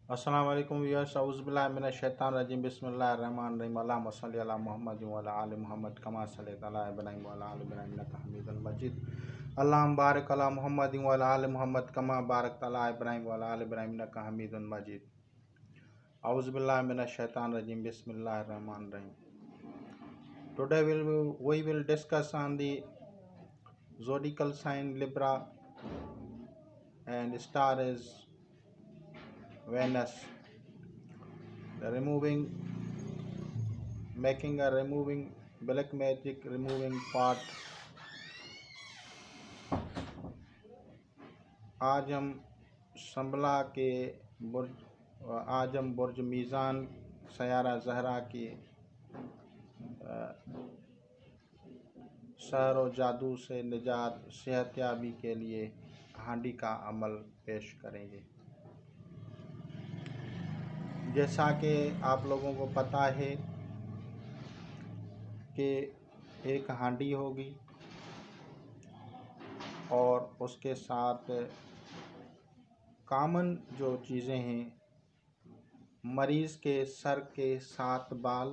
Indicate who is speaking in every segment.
Speaker 1: अस्सलाम वालेकुम व्यूअर्स, औज़ु बिल्लाहि मिनश शैतानिर रजीम, बिस्मिल्लाहिर रहमानिर रहीम। अल्लाहुम्मा सल्लि अला मुहम्मद व अला आलि मुहम्मद कमा सल्लैता अला इब्राहीम व अला आलि इब्राहीम इन्नका हमीदुम मजीद। अल्लाहुम्मा बारिक अला मुहम्मद व अला आलि मुहम्मद कमा बारकता अला इब्राहीम व अला आलि इब्राहीम इन्नका हमीदुम मजीद। औज़ु बिल्लाहि मिनश शैतानिर रजीम, बिस्मिल्लाहिर रहमानिर रहीम। Today we will discuss on the zodiacal sign Libra and star is Venus. Removing black magic, removing part। आज हम बुर्ज मीज़ान सयारा ज़हरा की सहर व जादू से निजात सेहतयाबी के लिए हांडी का अमल पेश करेंगे। जैसा कि आप लोगों को पता है कि एक हांडी होगी और उसके साथ कॉमन जो चीज़ें हैं, मरीज़ के सर के 7 बाल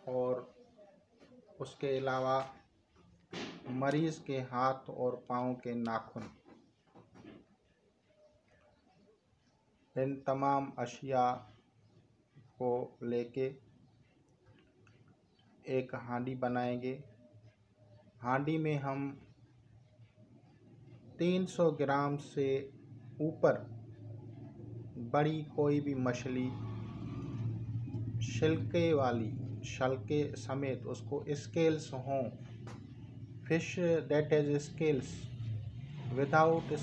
Speaker 1: और उसके अलावा मरीज़ के हाथ और पाँव के नाखून, इन तमाम अशिया को लेके एक हांडी बनाएंगे। हांडी में हम 300 ग्राम से ऊपर बड़ी कोई भी मछली शलके समेत, उसको स्केल्स हों, fish that is scales, without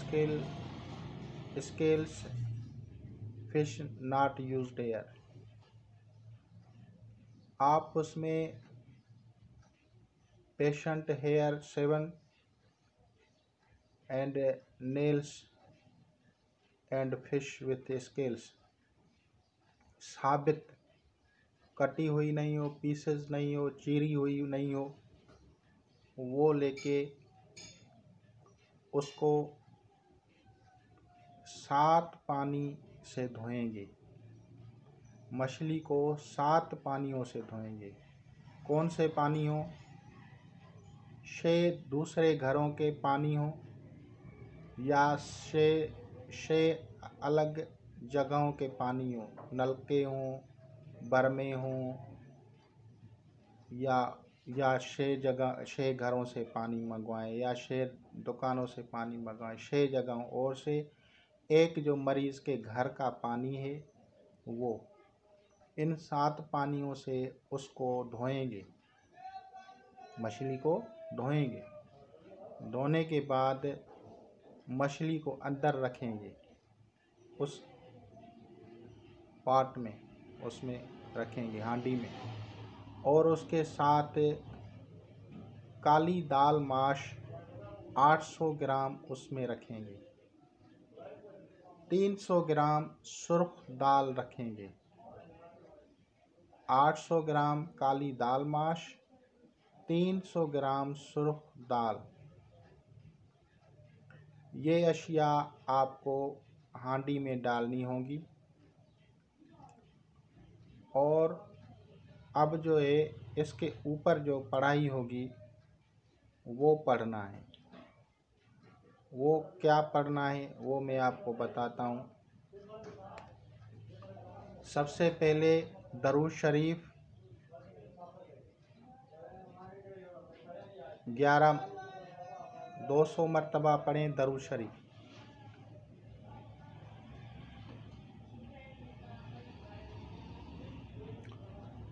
Speaker 1: scales fish not used here, आप उसमें patient hair 7 and nails and fish with scales, साबित, कटी हुई नहीं हो, पीसेस नहीं हो, चीरी हुई नहीं हो, वो लेके उसको 7 पानी से धोएंगे। मछली को 7 पानियों से धोएंगे। कौन से पानी हो? दूसरे घरों के पानी हो या अलग जगहों के पानी हो, नलके हों, बरमे हों या 6 घरों से पानी मंगवाएं या 6 दुकानों से पानी मंगवाएं, 6 जगहों और से एक जो मरीज़ के घर का पानी है वो, इन 7 पानियों से उसको धोएंगे, मछली को धोएंगे। धोने के बाद मछली को अंदर रखेंगे, उस पॉट में, उसमें रखेंगे, हांडी में, और उसके साथ काली दाल माश 800 ग्राम उसमें रखेंगे, 300 ग्राम सुर्ख दाल रखेंगे, 800 ग्राम काली दाल माश, 300 ग्राम सुर्ख दाल। ये अशिया आपको हांडी में डालनी होगी। और अब जो है इसके ऊपर जो पढ़ाई होगी वो पढ़ना है। वो क्या पढ़ना है वो मैं आपको बताता हूँ। सबसे पहले दरूद शरीफ 200 मरतबा पढ़ें। दरूद शरीफ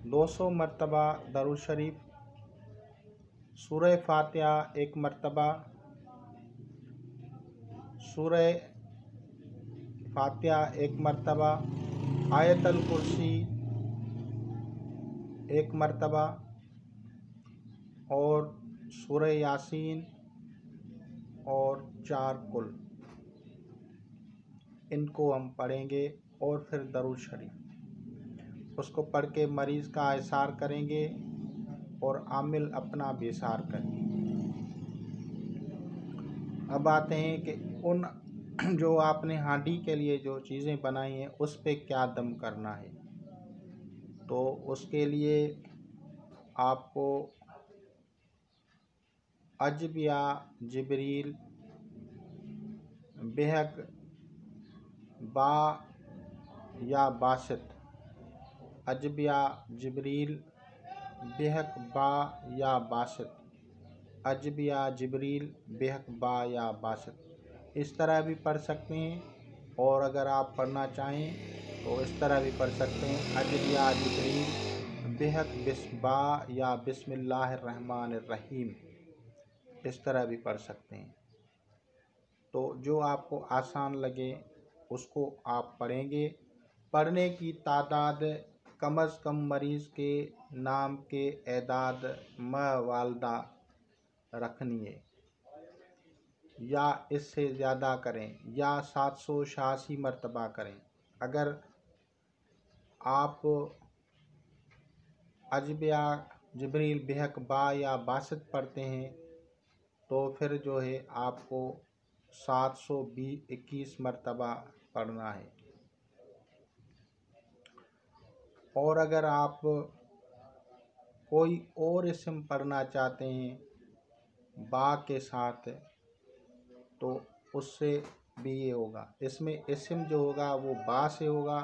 Speaker 1: 200 मरतबा दरूद शरीफ। सूरह फातिहा 1 मरतबा, सूरह फातिहा 1 मरतबा, आयतल कुर्सी 1 मरतबा और सूरह यासीन और 4 कुल, इनको हम पढ़ेंगे। और फिर दरूद शरीफ, उसको पढ़ के मरीज़ का इसार करेंगे और आमिल अपना भी इसार करेंगे। अब आते हैं कि उन जो आपने हांडी के लिए जो चीज़ें बनाई हैं उस पे क्या दम करना है। तो उसके लिए आपको अजबिया जिब्रील बेहक बा या बासित, अजबिया जिब्रील बेहक बा या बासित, अजबिया जिब्रील बेहक बा या बासित, इस तरह भी पढ़ सकते हैं। और अगर आप पढ़ना चाहें तो इस तरह भी पढ़ सकते हैं, अजबिया जिब्रील बेहक बिस्बा या बिस्मिल्लाहिर्रहमानिर्रहीम, इस तरह भी पढ़ सकते हैं। तो जो आपको आसान लगे उसको आप पढ़ेंगे। पढ़ने की तादाद कम अज़ कम मरीज़ के नाम के एदाद वालदा रखनी है, या इससे ज़्यादा करें या 786 मरतबा करें। अगर आप अजबिया जिब्रील बेहक बा या बासित पढ़ते हैं तो फिर जो है आपको 721 मरतबा पढ़ना है। और अगर आप कोई और इस्म पढ़ना चाहते हैं बा के साथ तो उससे भी ये होगा। इसमें इस्म जो होगा वो बा से होगा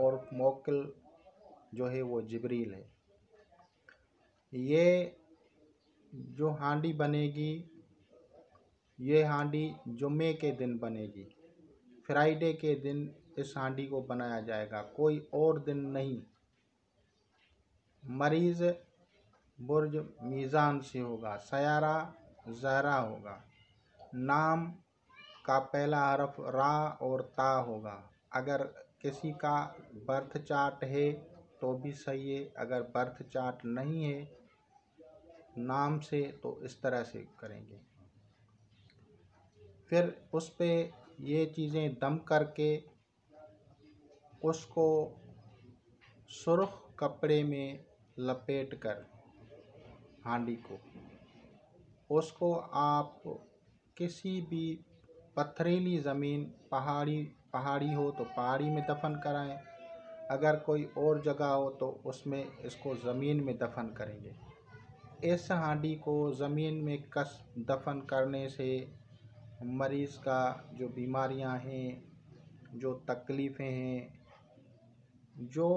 Speaker 1: और मौकिल जो है वो जिब्रील है। ये जो हांडी बनेगी ये हांडी जुम्मे के दिन बनेगी, फ्राइडे के दिन इस हांडी को बनाया जाएगा, कोई और दिन नहीं। मरीज़ बुर्ज मीज़ान से होगा, सयारा ज़हरा होगा, नाम का पहला हरफ रा और ता होगा। अगर किसी का बर्थ चार्ट है तो भी सही है, अगर बर्थ चार्ट नहीं है नाम से तो इस तरह से करेंगे। फिर उस पे ये चीज़ें दम करके उसको सुर्ख कपड़े में लपेट कर हांडी को, उसको आप किसी भी पथरीली ज़मीन, पहाड़ी हो तो पहाड़ी में दफन कराएं, अगर कोई और जगह हो तो उसमें इसको ज़मीन में दफन करेंगे। इस हांडी को ज़मीन में कस दफन करने से मरीज़ का जो बीमारियां हैं, जो तकलीफ़ें हैं, जो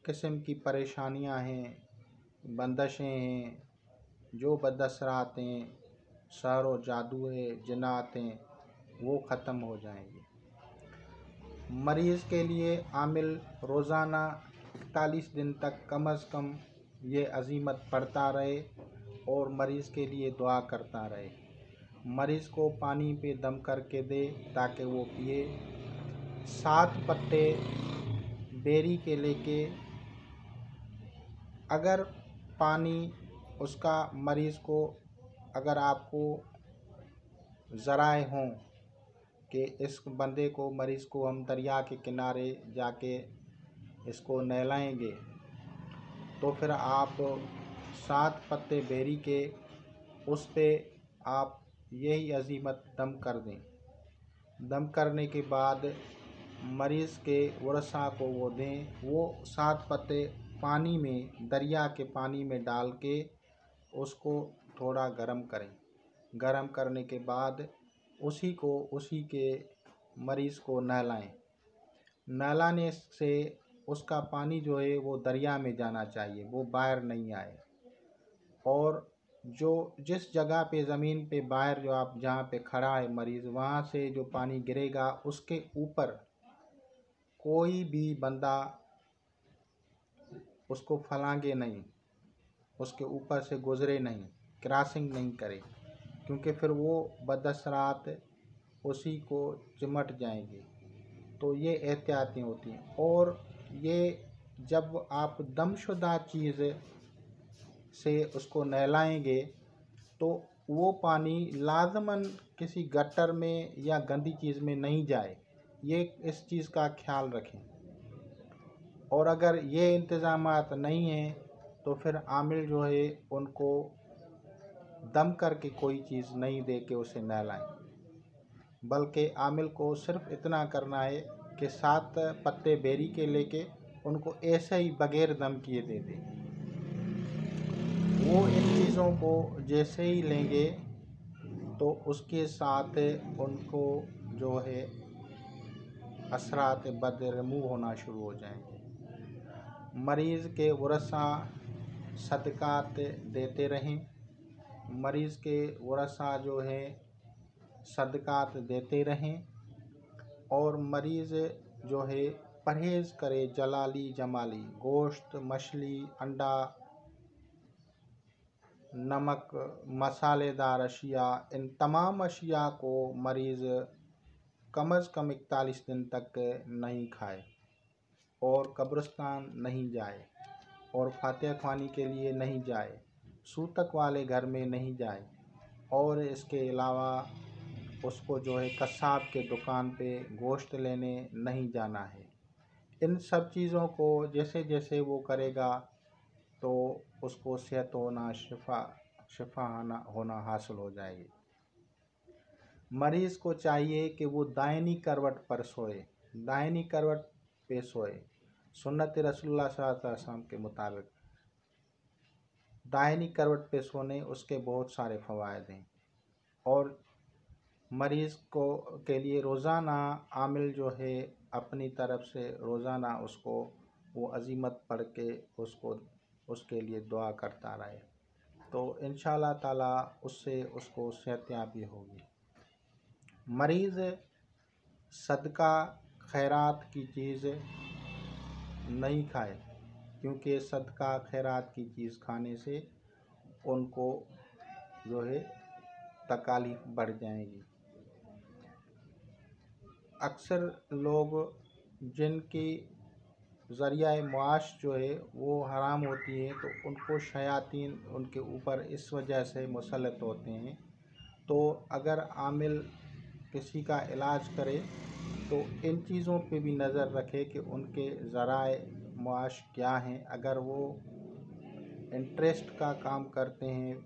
Speaker 1: किस्म की परेशानियां हैं, बंदिशें हैं, जो बदअसरात हैं, सहर व जादू है, जिन्नात हैं, वो ख़त्म हो जाएंगे। मरीज़ के लिए आमिल रोज़ाना 41 दिन तक कम अज़ कम ये अज़ीमत पढ़ता रहे और मरीज़ के लिए दुआ करता रहे। मरीज़ को पानी पे दम करके दे ताकि वो पिए। 7 पत्ते बेरी के लेके, अगर पानी उसका मरीज़ को, अगर आपको ज़राए हों कि इस बंदे को, मरीज़ को हम दरिया के किनारे जाके इसको नहलाएंगे, तो फिर आप 7 पत्ते बेरी के उस पे आप यही अज़ीमत दम कर दें। दम करने के बाद मरीज़ के वरसा को वो दें। वो 7 पत्ते पानी में, दरिया के पानी में डाल के उसको थोड़ा गर्म करें। गर्म करने के बाद उसी के मरीज़ को नहलाएं। नहलाने से उसका पानी जो है वो दरिया में जाना चाहिए, वो बाहर नहीं आए। और जो जिस जगह पे ज़मीन पे बाहर जो आप जहाँ पे खड़ा है मरीज़, वहाँ से जो पानी गिरेगा उसके ऊपर कोई भी बंदा उसको फलांगे नहीं, उसके ऊपर से गुज़रे नहीं, क्रॉसिंग नहीं करे, क्योंकि फिर वो बदअसरात उसी को चिमट जाएंगे। तो ये एहतियातें होती हैं। और ये जब आप दमशुदा चीज़ से उसको नहलाएंगे तो वो पानी लाजमन किसी गटर में या गंदी चीज़ में नहीं जाए, ये इस चीज़ का ख्याल रखें। और अगर ये इंतज़ामात नहीं हैं तो फिर आमिल जो है उनको दम करके कोई चीज़ नहीं दे के उसे नहलाएं। बल्कि आमिल को सिर्फ इतना करना है कि 7 पत्ते बेरी के लेके उनको ऐसे ही बगैर दम किए दे दे। वो इन चीज़ों को जैसे ही लेंगे तो उसके साथ उनको जो है असरात बद रिमूव होना शुरू हो जाएंगे। मरीज़ के वरसा सदक़ात देते रहें। मरीज़ के वरसा जो है सदक़ात देते रहें और मरीज़ जो है परहेज़ करे जलाली जमाली, गोश्त, मछली, अंडा, नमक, मसालेदार अशिया, इन तमाम अशिया को मरीज़ कम अज़ कम 41 दिन तक नहीं खाए और कब्रिस्तान नहीं जाए और फातिहा ख्वानी के लिए नहीं जाए, सूतक वाले घर में नहीं जाए और इसके अलावा उसको जो है कसाब के दुकान पे गोश्त लेने नहीं जाना है। इन सब चीज़ों को जैसे जैसे वो करेगा तो उसको सेहत होना, शिफा होना हासिल हो जाएगी। मरीज़ को चाहिए कि वो दाहिनी करवट पर सोए, दाहिनी करवट पे सोए। सुन्नत रसूलुल्लाह सल्लल्लाहु अलैहि वसल्लम के मुताबिक दाहिनी करवट पे सोने उसके बहुत सारे फ़वाइद हैं और मरीज़ को के लिए रोज़ाना आमिल जो है अपनी तरफ से रोज़ाना उसको वो अज़ीमत पढ़ के उसके लिए दुआ करता रहे तो इंशाअल्लाह ताला उससे उसको सेहतयाबी होगी। मरीज़ सदका खैरात की चीज़ नहीं खाए क्योंकि सदका खैरात की चीज़ खाने से उनको जो है तकालीफ बढ़ जाएगी। अक्सर लोग जिनकी ज़रिया मुआश जो है वो हराम होती है तो उनको शयातीन उनके ऊपर इस वजह से मुसल्लत होते हैं। तो अगर आमिल किसी का इलाज करे तो इन चीज़ों पे भी नज़र रखे कि उनके ज़राए मुआश क्या हैं। अगर वो इंटरेस्ट का काम करते हैं,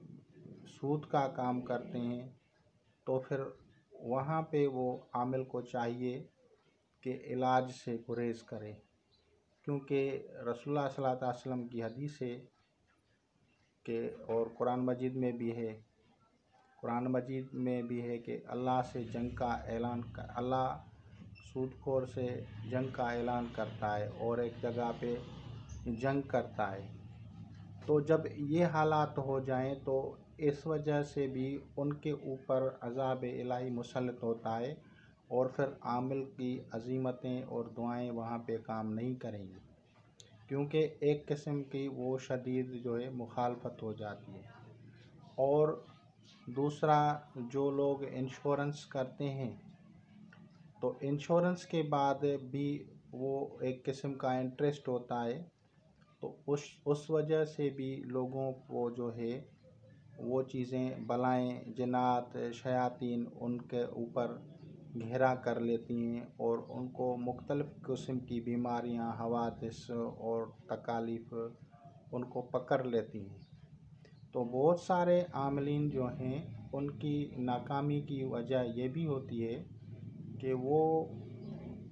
Speaker 1: सूद का काम करते हैं तो फिर वहाँ पे वो आमिल को चाहिए कि इलाज से गुरेज़ करे क्योंकि रसूलुल्लाह सल्लल्लाहु अलैहि वसल्लम की हदीस है कि और कुरान मजीद में भी है, कुरान मजीद में भी है कि अल्लाह से जंग का ऐलान कर, अल्लाह सूदखोर से जंग का ऐलान करता है और एक जगह पे जंग करता है। तो जब ये हालात हो जाएं तो इस वजह से भी उनके ऊपर अज़ाब इलाही मुसल्लत होता है और फिर आमिल की अज़ीमतें और दुआएं वहाँ पे काम नहीं करेंगी क्योंकि एक किस्म की वो शदीद जो है मुखालफत हो जाती है। और दूसरा, जो लोग इंश्योरेंस करते हैं तो इंश्योरेंस के बाद भी वो एक किस्म का इंटरेस्ट होता है तो उस वजह से भी लोगों को जो है वो चीज़ें बलाएं, जिन्नात, शयातीन उनके ऊपर घेरा कर लेती हैं और उनको मुख्तलिफ़ किस्म की बीमारियां, हवादिस और तकालीफ उनको पकड़ लेती हैं। तो बहुत सारे आमिलीन जो हैं उनकी नाकामी की वजह ये भी होती है कि वो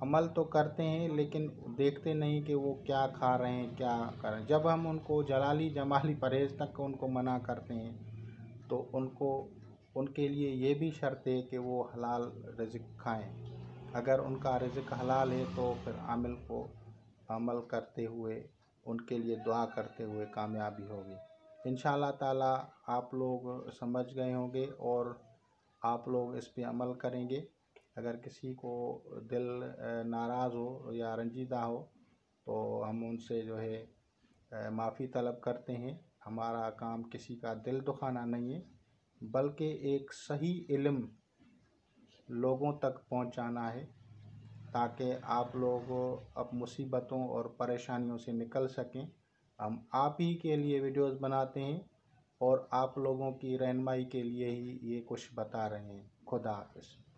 Speaker 1: अमल तो करते हैं लेकिन देखते नहीं कि वो क्या खा रहे हैं, क्या कर रहे हैं। जब हम उनको जलाली जमाली परहेज़ तक उनको मना करते हैं तो उनके लिए ये भी शर्त है कि वो हलाल रिज़्क़ खाएं। अगर उनका रिज़्क़ हलाल है तो फिर आमिल को अमल करते हुए उनके लिए दुआ करते हुए कामयाबी होगी। इंशाअल्लाह ताला आप लोग समझ गए होंगे और आप लोग इस पे अमल करेंगे। अगर किसी को दिल नाराज़ हो या रंजीदा हो तो हम उनसे जो है माफ़ी तलब करते हैं। हमारा काम किसी का दिल दुखाना नहीं है बल्कि एक सही इल्म लोगों तक पहुंचाना है ताकि आप लोग अब मुसीबतों और परेशानियों से निकल सकें। हम आप ही के लिए वीडियोस बनाते हैं और आप लोगों की रहनुमाई के लिए ही ये कुछ बता रहे हैं। खुदा हाफ़िज़।